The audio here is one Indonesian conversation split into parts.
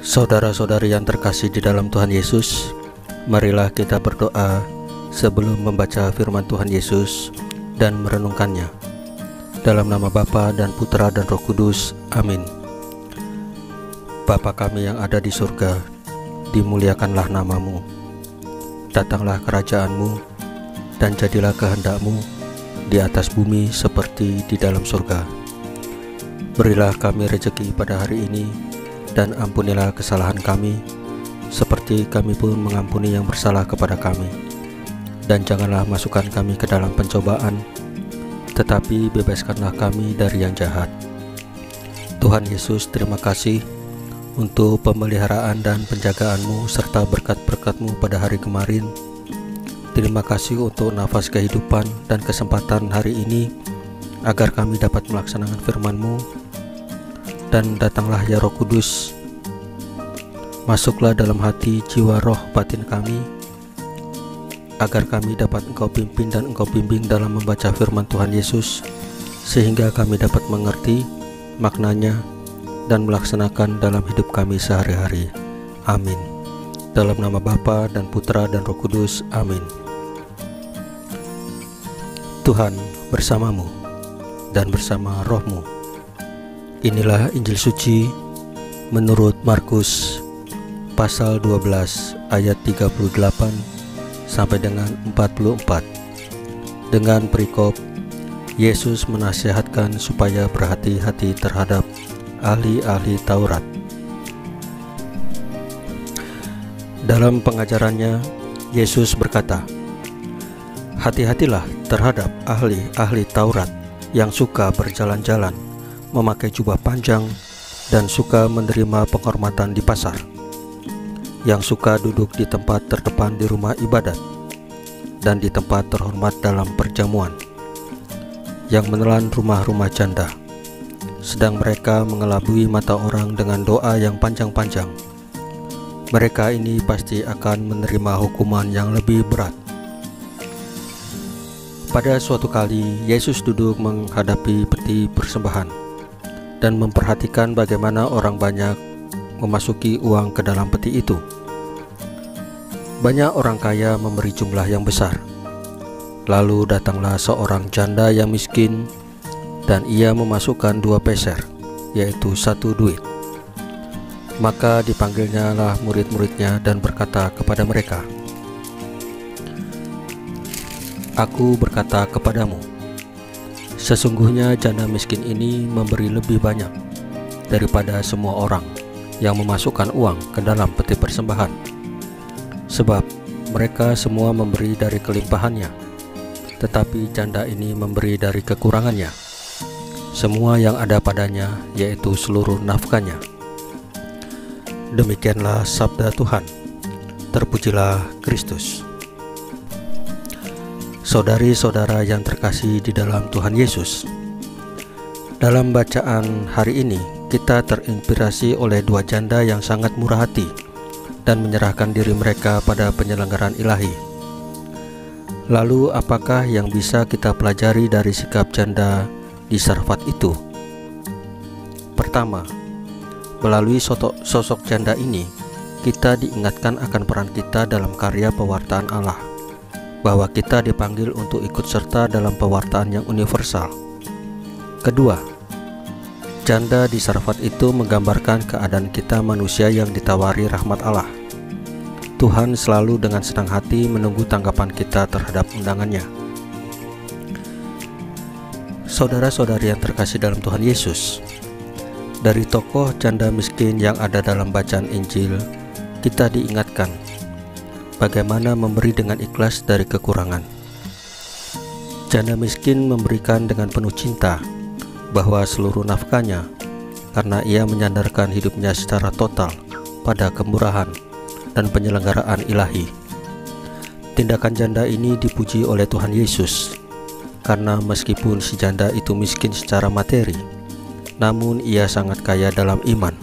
Saudara-saudari yang terkasih di dalam Tuhan Yesus, marilah kita berdoa sebelum membaca firman Tuhan Yesus dan merenungkannya. Dalam nama Bapa dan Putra dan Roh Kudus, amin. Bapa kami yang ada di surga, dimuliakanlah namamu. Datanglah kerajaanmu, dan jadilah kehendakmu di atas bumi seperti di dalam surga. Berilah kami rezeki pada hari ini, dan ampunilah kesalahan kami, seperti kami pun mengampuni yang bersalah kepada kami. Dan janganlah masukkan kami ke dalam pencobaan, tetapi bebaskanlah kami dari yang jahat. Tuhan Yesus, terima kasih untuk pemeliharaan dan penjagaan-Mu serta berkat-berkat-Mu pada hari kemarin. Terima kasih untuk nafas kehidupan dan kesempatan hari ini, agar kami dapat melaksanakan firman-Mu. Dan datanglah ya Roh Kudus, masuklah dalam hati, jiwa, roh, batin kami, agar kami dapat Engkau pimpin dan Engkau bimbing dalam membaca firman Tuhan Yesus, sehingga kami dapat mengerti maknanya dan melaksanakan dalam hidup kami sehari-hari. Amin. Dalam nama Bapa dan Putra dan Roh Kudus, amin. Tuhan bersamamu dan bersama rohmu. Inilah Injil Suci menurut Markus pasal 12 ayat 38 sampai dengan 44. Dengan perikop, Yesus menasihatkan supaya berhati-hati terhadap ahli-ahli Taurat. Dalam pengajarannya, Yesus berkata, "Hati-hatilah terhadap ahli-ahli Taurat yang suka berjalan-jalan, memakai jubah panjang, dan suka menerima penghormatan di pasar, yang suka duduk di tempat terdepan di rumah ibadat dan di tempat terhormat dalam perjamuan, yang menelan rumah-rumah janda, sedang mereka mengelabui mata orang dengan doa yang panjang-panjang. Mereka ini pasti akan menerima hukuman yang lebih berat." Pada suatu kali, Yesus duduk menghadapi peti persembahan dan memperhatikan bagaimana orang banyak memasuki uang ke dalam peti itu. Banyak orang kaya memberi jumlah yang besar. Lalu datanglah seorang janda yang miskin, dan ia memasukkan 2 peser, yaitu 1 duit. Maka dipanggilnya lah murid-muridnya dan berkata kepada mereka, "Aku berkata kepadamu, sesungguhnya janda miskin ini memberi lebih banyak daripada semua orang yang memasukkan uang ke dalam peti persembahan. Sebab mereka semua memberi dari kelimpahannya, tetapi janda ini memberi dari kekurangannya, semua yang ada padanya, yaitu seluruh nafkahnya." Demikianlah sabda Tuhan. Terpujilah Kristus. Saudari-saudara yang terkasih di dalam Tuhan Yesus, dalam bacaan hari ini kita terinspirasi oleh 2 janda yang sangat murah hati dan menyerahkan diri mereka pada penyelenggaraan ilahi. Lalu apakah yang bisa kita pelajari dari sikap janda di Sarfat itu? Pertama, melalui sosok janda ini, kita diingatkan akan peran kita dalam karya pewartaan Allah, bahwa kita dipanggil untuk ikut serta dalam pewartaan yang universal. Kedua, janda di Sarfat itu menggambarkan keadaan kita manusia yang ditawari rahmat Allah. Tuhan selalu dengan senang hati menunggu tanggapan kita terhadap undangannya. Saudara-saudari yang terkasih dalam Tuhan Yesus, dari tokoh janda miskin yang ada dalam bacaan Injil, kita diingatkan bagaimana memberi dengan ikhlas dari kekurangan. Janda miskin memberikan dengan penuh cinta, bahwa seluruh nafkahnya, karena ia menyandarkan hidupnya secara total pada kemurahan dan penyelenggaraan ilahi. Tindakan janda ini dipuji oleh Tuhan Yesus, karena meskipun si janda itu miskin secara materi, namun ia sangat kaya dalam iman.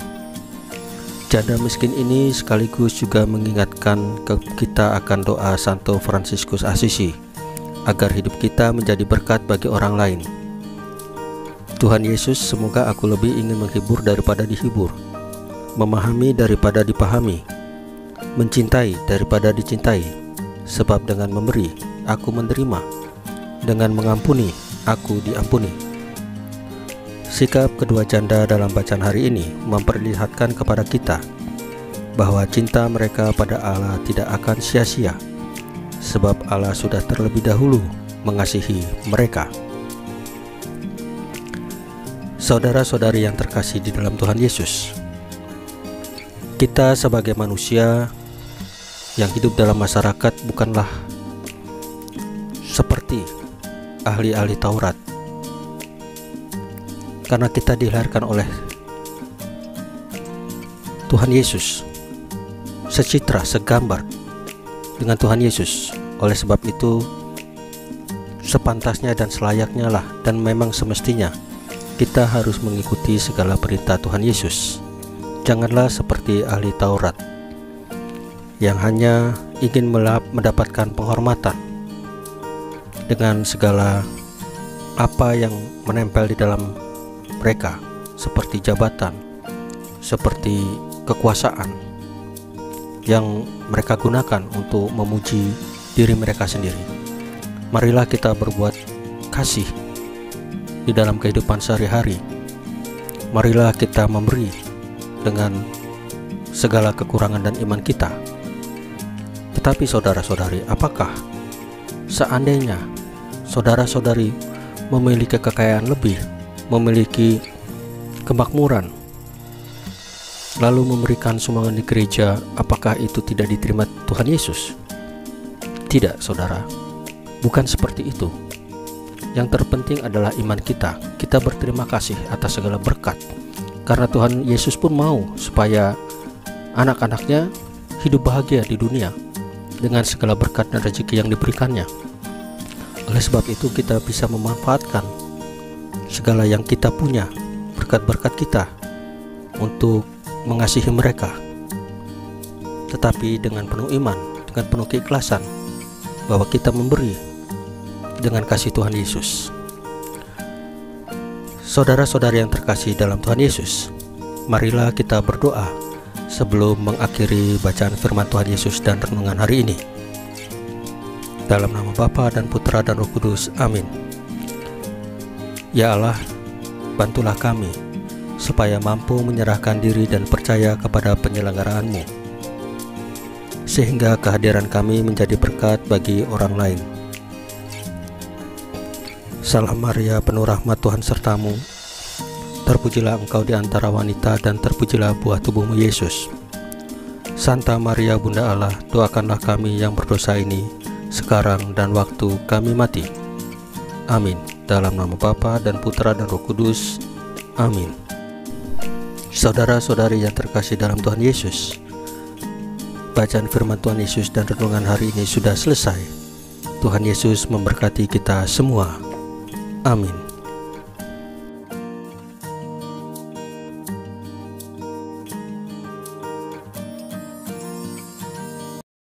Janda miskin ini sekaligus juga mengingatkan kita akan doa Santo Fransiskus Assisi, agar hidup kita menjadi berkat bagi orang lain. Tuhan Yesus, semoga aku lebih ingin menghibur daripada dihibur. memahami daripada dipahami, mencintai daripada dicintai. Sebab dengan memberi, aku menerima, dengan mengampuni, aku diampuni. Sikap kedua janda dalam bacaan hari ini memperlihatkan kepada kita bahwa cinta mereka pada Allah tidak akan sia-sia, sebab Allah sudah terlebih dahulu mengasihi mereka. Saudara-saudari yang terkasih di dalam Tuhan Yesus, kita sebagai manusia yang hidup dalam masyarakat bukanlah seperti ahli-ahli Taurat, karena kita dilahirkan oleh Tuhan Yesus, secitra, segambar dengan Tuhan Yesus. Oleh sebab itu, sepantasnya dan selayaknya lah, dan memang semestinya kita harus mengikuti segala perintah Tuhan Yesus. Janganlah seperti ahli Taurat yang hanya ingin mendapatkan penghormatan dengan segala apa yang menempel di dalam mereka, seperti jabatan, seperti kekuasaan yang mereka gunakan untuk memuji diri mereka sendiri. Marilah kita berbuat kasih di dalam kehidupan sehari-hari. Marilah kita memberi dengan segala kekurangan dan iman kita. Tetapi saudara-saudari, apakah seandainya saudara-saudari memiliki kekayaan lebih, memiliki kemakmuran, lalu memberikan sumbangan di gereja, apakah itu tidak diterima Tuhan Yesus? Tidak, saudara, bukan seperti itu. Yang terpenting adalah iman kita. Kita berterima kasih atas segala berkat, karena Tuhan Yesus pun mau supaya anak-anaknya hidup bahagia di dunia dengan segala berkat dan rezeki yang diberikannya. Oleh sebab itu, kita bisa memanfaatkan segala yang kita punya, berkat-berkat kita, untuk mengasihi mereka, tetapi dengan penuh iman, dengan penuh keikhlasan, bahwa kita memberi dengan kasih Tuhan Yesus. Saudara-saudari yang terkasih dalam Tuhan Yesus, marilah kita berdoa sebelum mengakhiri bacaan firman Tuhan Yesus dan renungan hari ini. Dalam nama Bapa dan Putra dan Roh Kudus, amin. Ya Allah, bantulah kami supaya mampu menyerahkan diri dan percaya kepada penyelenggaraanmu, sehingga kehadiran kami menjadi berkat bagi orang lain. Salam Maria, penuh rahmat, Tuhan sertamu. Terpujilah engkau di antara wanita, dan terpujilah buah tubuhmu Yesus. Santa Maria, Bunda Allah, doakanlah kami yang berdosa ini, sekarang dan waktu kami mati. Amin. Dalam nama Bapa dan Putra dan Roh Kudus, amin. Saudara-saudari yang terkasih dalam Tuhan Yesus, bacaan firman Tuhan Yesus dan renungan hari ini sudah selesai. Tuhan Yesus memberkati kita semua. Amin.